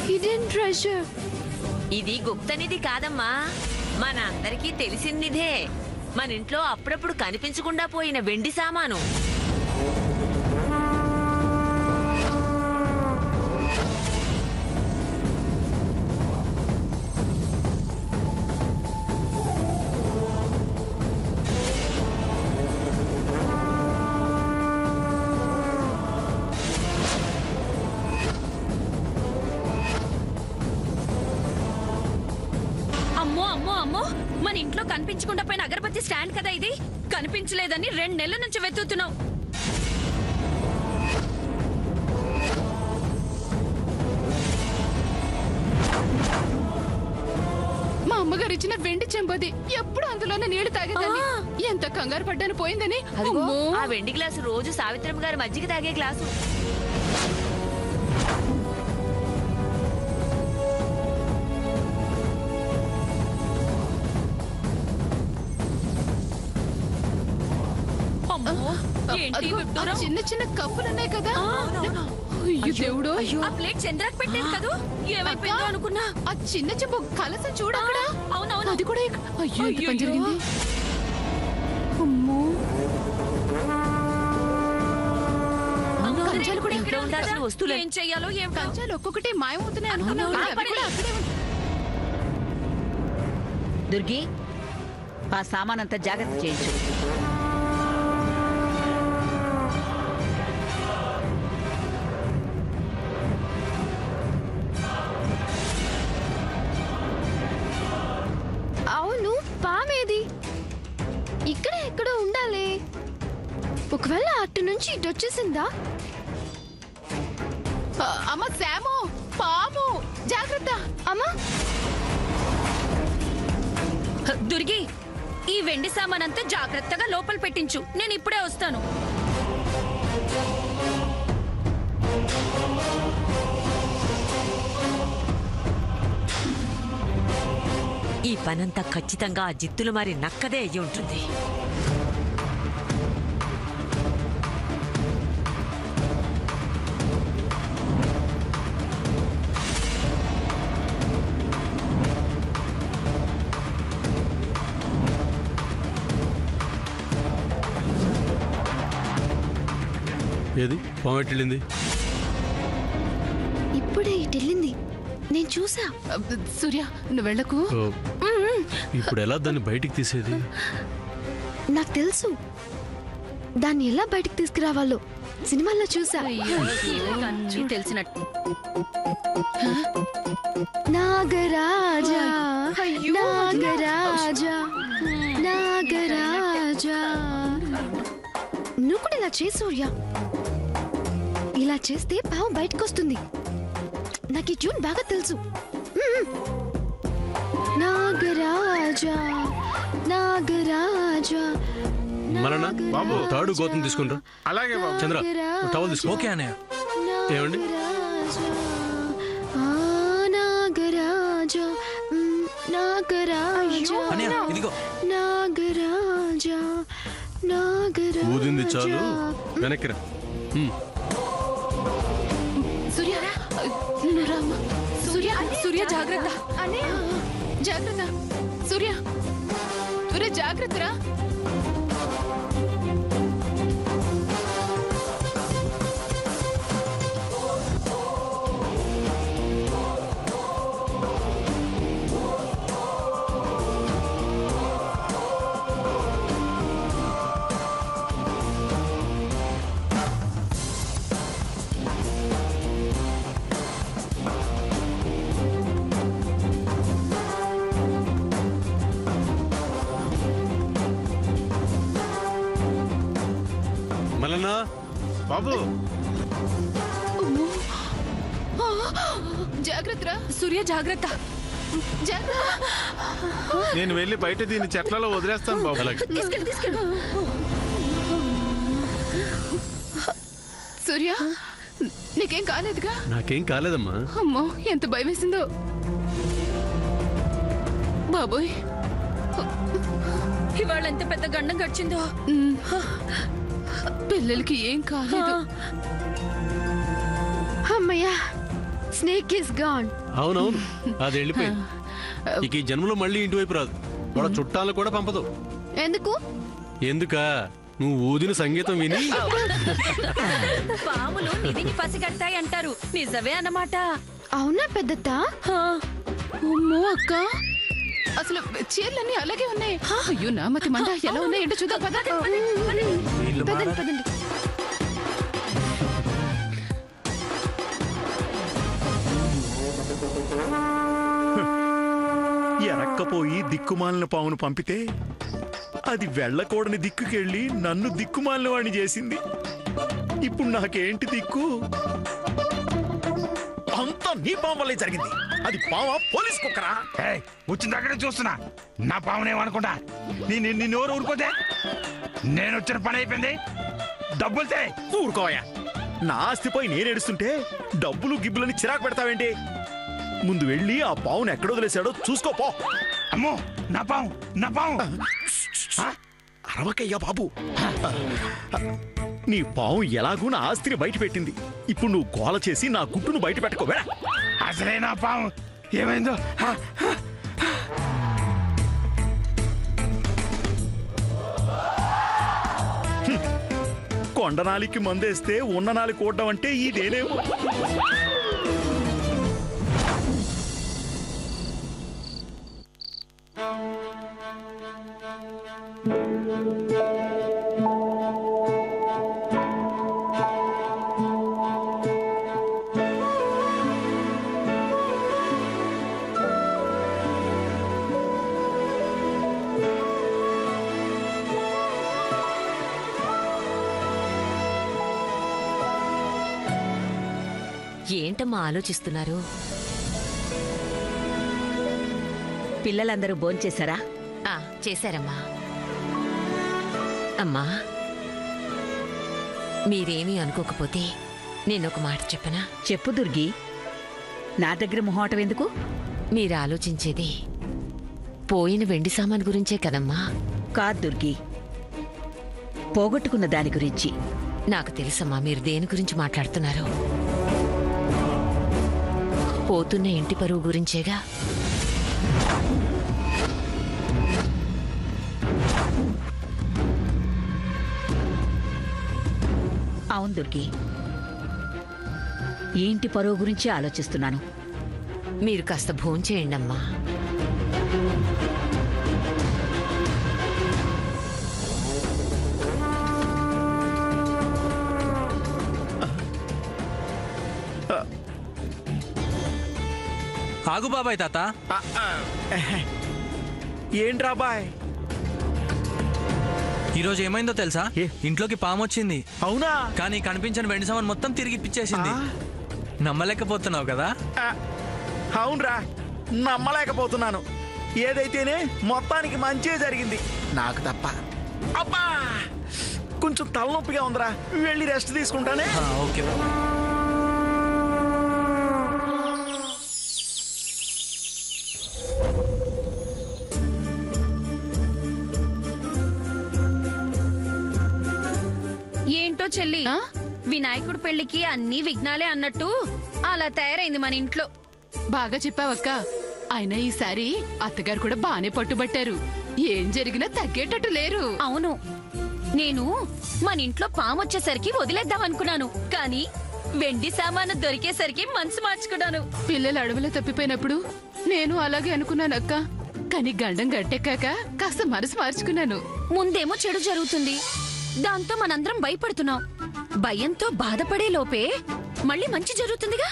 Hidden treasure. ఇది గుప్త నిధి కాదమ్మా, మన అందరికీ తెలిసిన నిధే. మన ఇంట్లో అప్పుడప్పుడు కనిపించకుండా పోయిన వెండి సామాను. మన ఇంట్లో కనిపించకుండా పోయిన అగరబత్తి స్టాండ్ కదా ఇది. కనిపించలేదని 2 నెలల నుంచి వెతుకుతున్నాం. మా అమ్మగారు ఇచ్చిన వెండి చెంబది. ఎప్పుడు అందులోనే నీళ్లు తాగేదాన్ని. ఎంత కంగారు పడ్డాను పోయిందని. ఆ వెండి గ్లాసు రోజు సావిత్రమ్మ గారు మజ్జిగ తాగే గ్లాసు. చిన్న చిన్న కప్పులున్నాయి కదా. దేవుడు, ఆ ప్లేట్ చంద్రకు పెట్టేది కదా. ఏమైపోయిందో అనుకున్నా. ఆ చిన్న చెంబు కలసం చూడ. అవునవును, అది కూడా. అయ్యో, పని జరిగింది. అమ్మో, కంచాలు కూడా ఇక్కడ ఉండాల్సిన వస్తువులు ఏం చెయ్యాలో ఏం. కంచాలు ఒక్కొక్కటి మాయమవుతున్నాయి అనుకున్నా. దుర్గి, ఆ సామానంతా జాగ్రత్త చేయించు. అవును, పామేది? ఇక్కడ ఎక్కడో ఉండాలి. ఒకవేళ అటు నుంచి ఇటు వచ్చేసిందా? అమ్మ శాము, పాము జాగ్రత్త. అమ్మా దుర్గి, ఈ వెండి సామానంతా జాగ్రత్తగా లోపల పెట్టించు. నేను ఇప్పుడే వస్తాను. ఈ పనంతా ఖచ్చితంగా ఆ జిత్తులు మారి నక్కదే అయ్యి ఉంటుంది. ఏది పామెట్టింది? ఇప్పుడే ఇటెళ్ళింది, నేను చూసా. సూర్య, నువ్వు వెళ్ళకు. ఇప్పుడు ఎలా దాన్ని బయటికి తీసేది? నాకు తెలుసు దాన్ని ఎలా బయటికి తీసుకురావాలో. సినిమాల్లో చూసా. తెలిసినట్టు. నాగరాజా, నాగరాజా, నాగరాజా. నువ్వు కూడా ఇలా చేయి సూర్య. ఇలా చేస్తే పాము బయటకు వస్తుంది. నాకు ఈ ట్యూన్ బాగా తెలుసు. నాగరాజా, నాగరాజా. మరణ బాబు, తాడు గోతం తీసుకుంటా. అలాగే బాబు. చంద్ర, టవల్ తీసుకో. ఓకే అన్నయ్య. ఏమండి? నాగరాజా, నాగరాజా, ఇదిగో నాగరాజా, నాగరాజా. ఊదింది చాలు, వెనక్కిరా. సూర్య, నువ్వు రామ్మా. సూర్య, సూర్య జాగ్రత్త. జాగ్రత్త సూర్య, సూర్య జాగ్రత్త రా. మలనా బాబు, జాగ్రత్త సూర్య జాగ్రత్త. నేను వెళ్ళి బయట దీన్ని చెట్లలో వదిలేస్తాను బాబు. తీసుకెళ్ళు. సూర్య, నీకేం కాలేదుగా? నాకేం కాలేదమ్మా. అమ్మో, ఎంత భయం వేసిందో. బాబోయ్, ఇవాళ ఎంత పెద్ద గండం గడిచిందో. పిల్లలకి ఏం కాలేదు. అమ్మయ్యా, స్నేక్ ఇస్ గాన్. అవునవును, అది వెళ్ళిపోయింది. ఇక ఈ జన్మలో మళ్ళీ ఇంటివైపు రాదు. వాళ్ళ చుట్టాలను కూడా పంపదు. ఎందుకు? ఎందుకా? నువ్వు ఊదిన సంగీతం విని. పాములు నిధిని పసిగడతాయి అంటారు, నిజమే అన్నమాట. అవునా పెద్దత్త? అమ్మో అక్క, అసలు చీరలన్నీ అలాగే ఉన్నాయి. అయ్యో నామతి మండ, ఎలా ఉన్నాయి ఏంటో చూద్దాం పద. పదండి పదండి. ఎరక్కపోయి దిక్కుమాలిన పావును పంపితే అది వెళ్ళకూడని దిక్కుకెళ్ళి నన్ను దిక్కుమాలిన వాడిని చేసింది. ఇప్పుడు నాకేంటి దిక్కు? అంతా నీ పాము వల్లే జరిగింది. అది పావా పోలీస్ కుక్కరా? వచ్చిన దగ్గర చూస్తున్నా, నా పావునేమనుకుంటా. నీ నోరు ఊరుకోతే నేను వచ్చిన పని అయిపోయింది. డబ్బులు ఊరుకోవయ్యా. నా ఆస్తిపై నేను ఏడుస్తుంటే డబ్బులు గిబ్బులని చిరాకు పెడతావేంటి? ముందు వెళ్ళి ఆ పావును ఎక్కడ వదిలేశాడో చూసుకోపో. అమ్మో, నా పావు, నా పావు. అరవకయ్యా బాబు. నీ పావు ఎలాగూ నా ఆస్తిని బయట పెట్టింది. ఇప్పుడు నువ్వు గోల చేసి నా గుట్టును బయట పెట్టుకోవే. అసలే నా పావు ఏమైందో. కొండనాలికి మందేస్తే ఉన్న నాలి కూడడం అంటే ఇదేనేమో. ఏంటమ్మా ఆలోచిస్తున్నారు? పిల్లలందరూ భోంచేశారా? చేశారమ్మా. అమ్మా, మీరేమీ అనుకోకపోతే నేనొక మాట చెప్పనా? చెప్పు దుర్గి. నా దగ్గర మొహమాటం ఎందుకు? మీరు ఆలోచించేది పోయిన వెండి సామాన్ గురించే కదమ్మా. కాదు దుర్గి, పోగొట్టుకున్న దాని గురించి. నాకు తెలుసమ్మా మీరు దేని గురించి మాట్లాడుతున్నారు. పోతున్న ఇంటి పరువు గురించేగా. అవును దుర్గి, ఈ ఇంటి పరువు గురించి ఆలోచిస్తున్నాను. మీరు కాస్త భోంచేయండమ్మా. ఆగు బాబాయ్. తాత, ఏంట్రా బాయ్? ఈరోజు ఏమైందో తెలుసా? ఇంట్లోకి పాము వచ్చింది. అవునా? కానీ కనిపించని వెండి సామాన్ మొత్తం తిరిగి ఇప్పించేసింది. నమ్మలేకపోతున్నావు కదా? అవునరా, నమ్మలేకపోతున్నాను. ఏదైతేనే మొత్తానికి మంచి జరిగింది నాకు తప్ప. అబ్బా, కొంచెం తలనొప్పిగా ఉందిరా, వెళ్ళి రెస్ట్ తీసుకుంటానే. ఓకే. ఏంటో చెల్లి, వినాయకుడు పెళ్లికి అన్ని విఘ్నాలే అన్నట్టు అలా తయారైంది మన ఇంట్లో. బాగా చెప్పావక్క. అయినా ఈసారి అత్తగారు కూడా బానే పట్టుబట్టారు. ఏం జరిగినా తగ్గేటట్టు లేరు. అవును, నేను మన ఇంట్లో పాము వచ్చేసరికి వదిలేద్దాం అనుకున్నాను, కానీ వెండి సామాను దొరికేసరికి మనసు మార్చుకున్నాను. పిల్లలు అడవిలో తప్పిపోయినప్పుడు నేను అలాగే అనుకున్నానక్క. కానీ గండం గట్టెక్కాక కాస్త మనసు మార్చుకున్నాను. ముందేమో చెడు జరుగుతుంది, దాంతో మనందరం భయపడుతున్నాం. భయంతో బాధపడే లోపే మళ్ళీ మంచి జరుగుతుందిగా.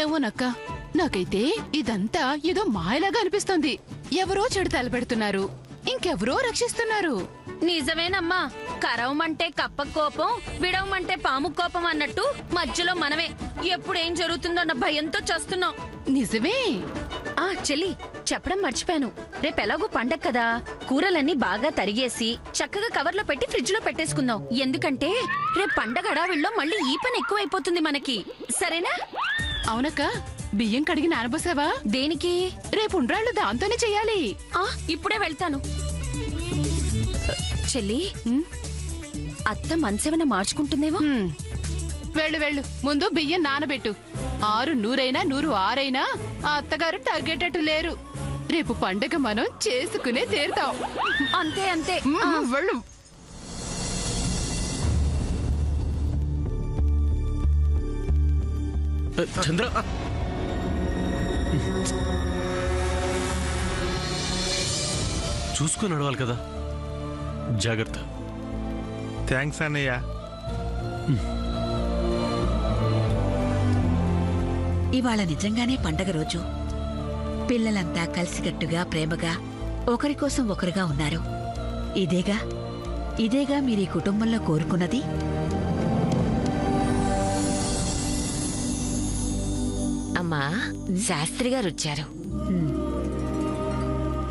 ఏమోనక్క, నాకైతే ఇదంతా ఏదో మాయలాగా అనిపిస్తోంది. ఎవరో చెడు తలపెడుతున్నారు, ఇంకెవరో రక్షిస్తున్నారు. నిజమేనమ్మా, కరవమంటే కప్ప కోపం, విడవమంటే పాము కోపం అన్నట్టు మధ్యలో మనమే ఎప్పుడేం జరుగుతుందో అన్న భయంతో చస్తున్నాం. నిజమే. చెల్లి, చెప్పడం మర్చిపోయాను. రేపెలాగో పండగ కదా, కూరలన్నీ బాగా తరిగేసి చక్కగా కవర్లో పెట్టి ఫ్రిడ్జ్ లో పెట్టేసుకుందాం. ఎందుకంటే రేపు పండగ హడావిడిలో మళ్ళీ ఈ పని ఎక్కువైపోతుంది మనకి. సరేనా? అవునక్క, బియ్యం కడిగి నానబోసావా? దేనికి? రేపు ఉండ్రాళ్ళు దాంతోనే చెయ్యాలి. ఇప్పుడే వెళ్తాను. చెల్లి, అత్త మనసేమైనా మార్చుకుంటుందేమో. వెళ్ళు వెళ్ళు, ముందు బియ్యం నానబెట్టు. 6 100 100 6 ఆ అత్తగారు తగ్గేటట్టు లేరు. రేపు పండగ మనం చేసుకునే తీరుతాం. అంతే అంతే. వెళ్ళు. చంద్ర, చూసుకుని నడవాలి కదా, జాగ్రత్త. థ్యాంక్స్ అన్నయ్య. ఇవాళ నిజంగానే పండగ రోజు. పిల్లలంతా కలిసికట్టుగా ప్రేమగా ఒకరి కోసం ఒకరుగా ఉన్నారు. ఇదేగా మీరీ కుటుంబంలో కోరుకున్నది. అమ్మా, శాస్త్రి గారు వచ్చారు.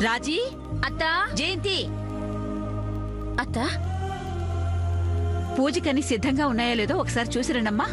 రాజీ, అత్తా. జయంతి, అత్తా, పూజకని సిద్ధంగా ఉన్నాయో లేదో ఒకసారి చూసిరండమ్మా.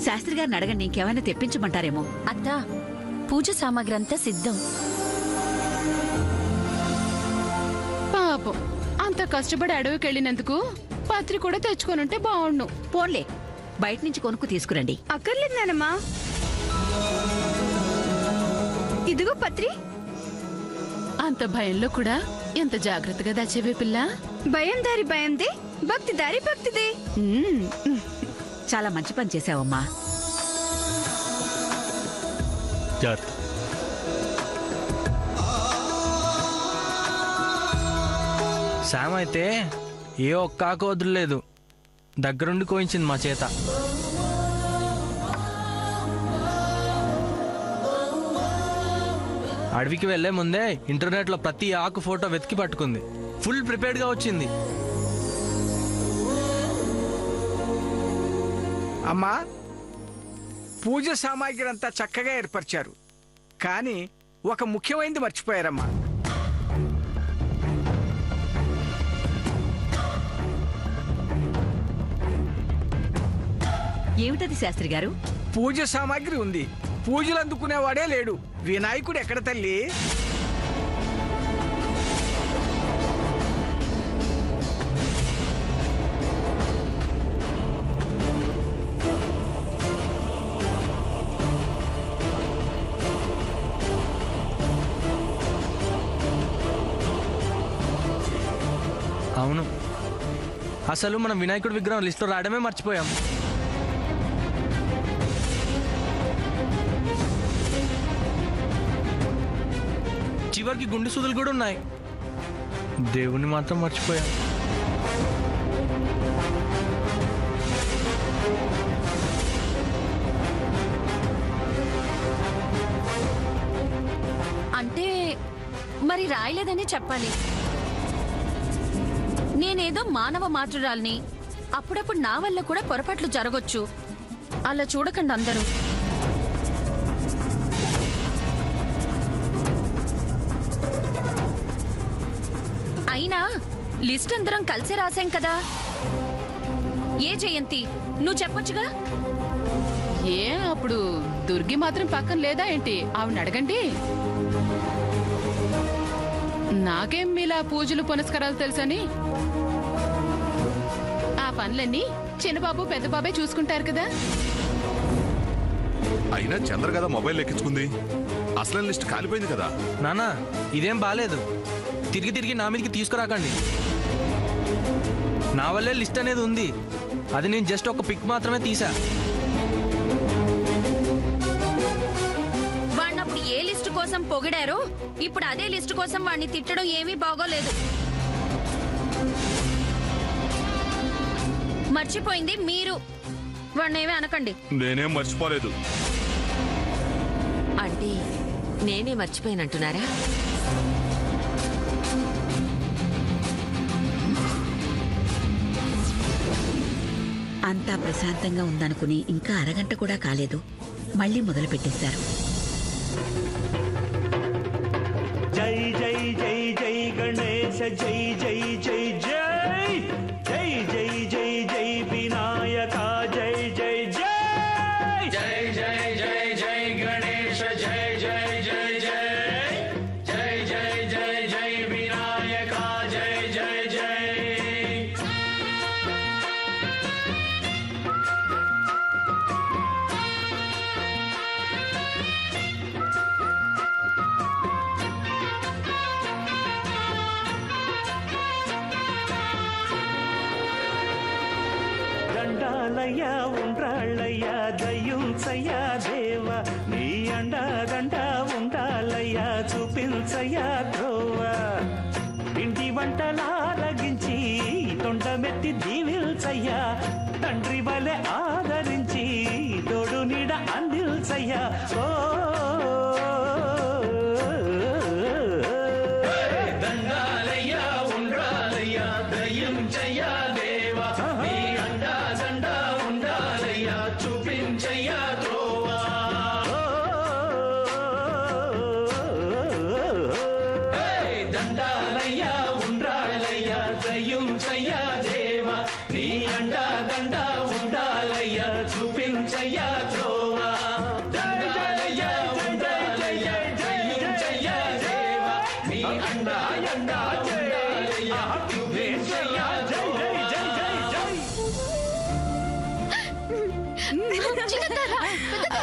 శాస్త్రి గారిని అడగండి, ఇంకేమైనా తెప్పించమంటారేమో. అత్తా, పూజ సామాగ్రి అంతా సిద్ధం. పాపం అంత కష్టపడి అడవికి వెళ్ళినందుకు పత్రి కూడా తెచ్చుకొనుంటే బాగుండు. పోన్లే, బయట నుంచి కొనుక్కు తీసుకురండి. అక్కర్లేదు నానమ్మా. ఇదిగో పత్రి. అంత భయంలో కూడా ఎంత జాగ్రత్తగా దాచేవే పిల్ల. భయం దారి భయందే, భక్తి దారి భక్తిదే. చాలా మంచి పని చేశావమ్మా. జాగ్రత్త. శామ్ అయితే ఏ ఒక్క ఆకు వదిలేదు, దగ్గరుండి కోయించింది మా చేత. అడవికి వెళ్లే ముందే ఇంటర్నెట్లో ప్రతి ఆకు ఫోటో వెతికి పట్టుకుంది. ఫుల్ ప్రిపేర్డ్గా వచ్చింది. అమ్మా, పూజ సామాగ్రి అంతా చక్కగా ఏర్పరిచారు, కానీ ఒక ముఖ్యమైనది మర్చిపోయారమ్మా. ఏమిటది శాస్త్రి గారు? పూజ సామాగ్రి ఉంది, పూజలు అందుకునేవాడే లేడు. వినాయకుడు ఎక్కడ తల్లి? అవును, అసలు మనం వినాయకుడి విగ్రహం లిస్టులో రావడమే మర్చిపోయాం. చివరికి గుండె సుదులు కూడా ఉన్నాయి. దేవుణ్ణి మాత్రం మర్చిపోయాం. అంటే మరి రాయలేదని చెప్పాలి. నేనేదో మానవ మాతృరాల్ని. అప్పుడప్పుడు నా వల్ల కూడా పొరపాట్లు జరగొచ్చు. అలా చూడకండి అందరూ. అయినా లిస్ట్ అందరం కలిసి రాసాం కదా. ఏ జయంతి, నువ్వు చెప్పొచ్చుగా. ఏ అప్పుడు దుర్గి మాత్రం పక్కన లేదా ఏంటి? ఆవిడ అడగండి. నాకేం మీలా పూజలు పునస్కారాలు తెలుసని. ఆ పనులన్నీ చిన్నబాబు పెద్దబాబే చూసుకుంటారు కదా. అయినా చంద్ర కదా మొబైల్ ఎక్కించుకుంది. అసలు లిస్ట్ కాలిపోయింది కదా. నానా, ఇదేం బాలేదు. తిరిగి తిరిగి నా మీదకి తీసుకురాకండి. నా వల్లే లిస్ట్ అనేది ఉంది. అది నేను జస్ట్ ఒక పిక్ మాత్రమే తీసా. వాడినప్పుడు ఏ లిస్టు కోసం పొగిడారో ఇప్పుడు అదే లిస్టు కోసం వాడిని తిట్టడం ఏమీ బాగోలేదు. మర్చిపోయింది మీరు. వాడినేమీ అనకండి. నేనేం మర్చిపోలేదు. అంటే నేనే మర్చిపోయినంటున్నారా? అంతా ప్రశాంతంగా ఉందనుకుని ఇంకా అరగంట కూడా కాలేదు, మళ్ళీ మొదలు పెట్టేశారు. జై జై జై జై గణేశ జై జై జై జై జై జై జై జై వినాయక జై జై జై జై జై జై జై గణేశ జై జై జై జై జై జై జై జై వినాయక జై జై జై. దండాలయ్యా ఉండ్రాళ్ళయ్యా దయ్యుంచయ్యా దేవ నీ అండదండ ఉండాలయ్యా చూపించయ్యా ద్రోవ ఇంటి వంటలారగించి తొండమెత్తి దీవిల్చయ్యా తండ్రి వలె ఆదరించి తోడు నీడ అందిల్చయ్యా ఓ దండాలయ్యా ఉండ్రాలయ్యా దయ్యుంచయ్యా దేవ నీ అండదండ ఉండాలయ్యా చూపించయ్యా ద్రోవా దండాలయ్యా ఉండ్రాలయ్యా దయ్యుంచయ్యా దేవ నీ అండదండ ఉండాలయ్యా చూపించయ్యా ద్రోవా దండాలయ్యా ఉండాలయ్యా దయ్యుంచయ్యా దేవ నీ అండదండ ఉండాలయ్యా చూపించయ్యా ద్రోవా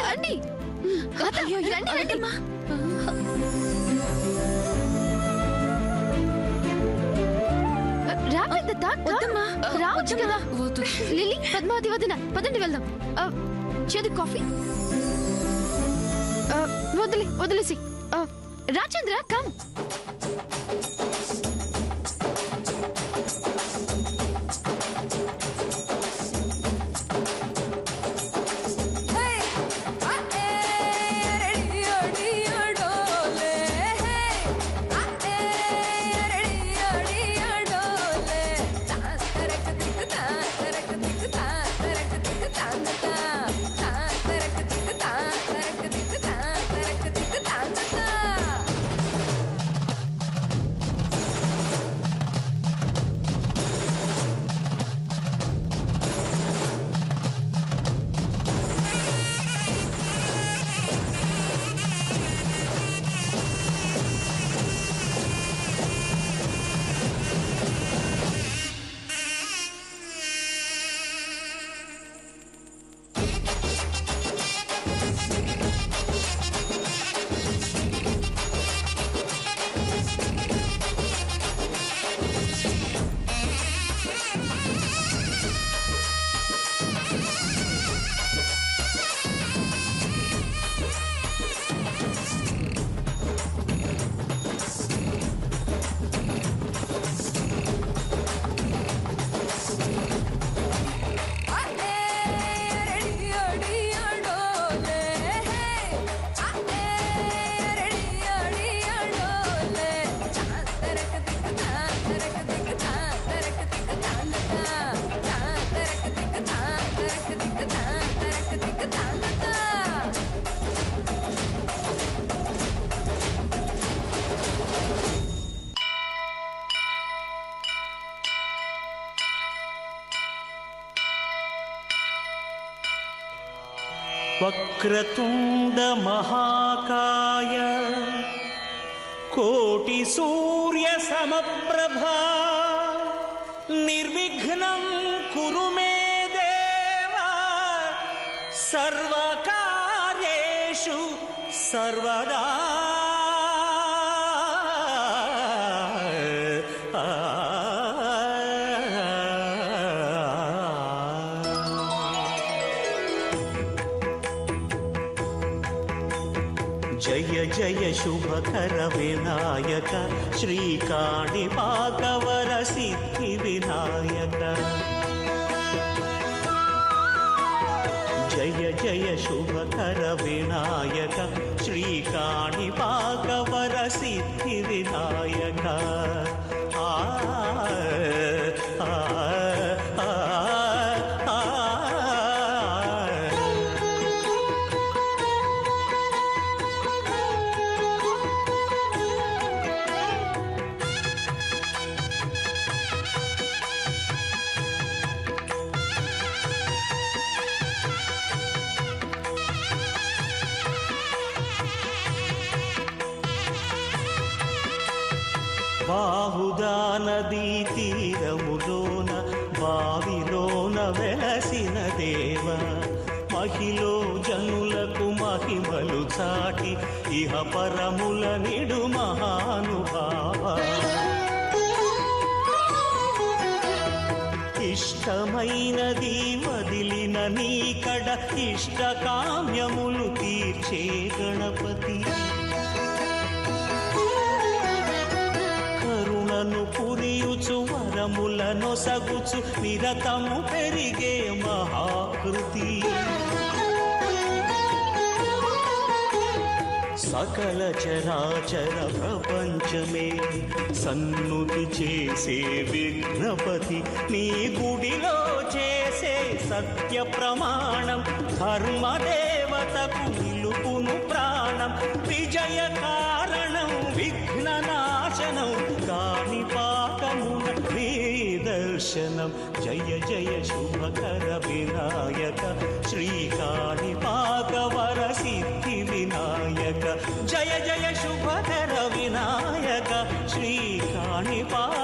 రండి రండి రండమ్మా. రా పెద్దత్త, రావచ్చు కదా. లిల్లీ, పద్మావతి వదిన, పదండి వెళ్దాం. చేదు కాఫీ వదిలేసి. రాజేంద్ర కమ్. వక్రతుండ మహాకాయ కోటి సూర్య సమప్రభా నిర్విఘ్నం కురు మే దేవ సర్వకార్యేషు సర్వదా. జయ జయ శుభకర వినాయక శ్రీకాణిపాకవర సిద్ధి వినాయక. జయ జయ శుభకర వినాయక శ్రీకాణిపాకవర సిద్ధి వినాయక. బాహుదా నదీ తీరములోన బావిలోన వెలసిన దేవ మహిలో జనులకు మహిమలు చాటి ఇహ పరముల నిడు మహానుభావ. ఇష్టమైనది వదిలిన నీకడ ఇష్టకామ్యములు తీర్చే గణపతి కరుణను పురియుచు వరములను సగుచు నిరతము పెరిగే మహాకృతి సకల చరాచర ప్రపంచమే సన్నుతి చేసే విఘ్నపతి నీ గుడిలో చేసే సత్య ప్రమాణం ధర్మదేవతకు నిలుపును ప్రాణం విజయ కారణం విఘ్ననాశనం కాణిపాకమున నీ దర్శనం జయ జయ శుభకర వినాయక శ్రీ కాణిపాక వర సిద్ధి వినాయక జయ జయ శుభకర వినాయక శ్రీ కాణిపాక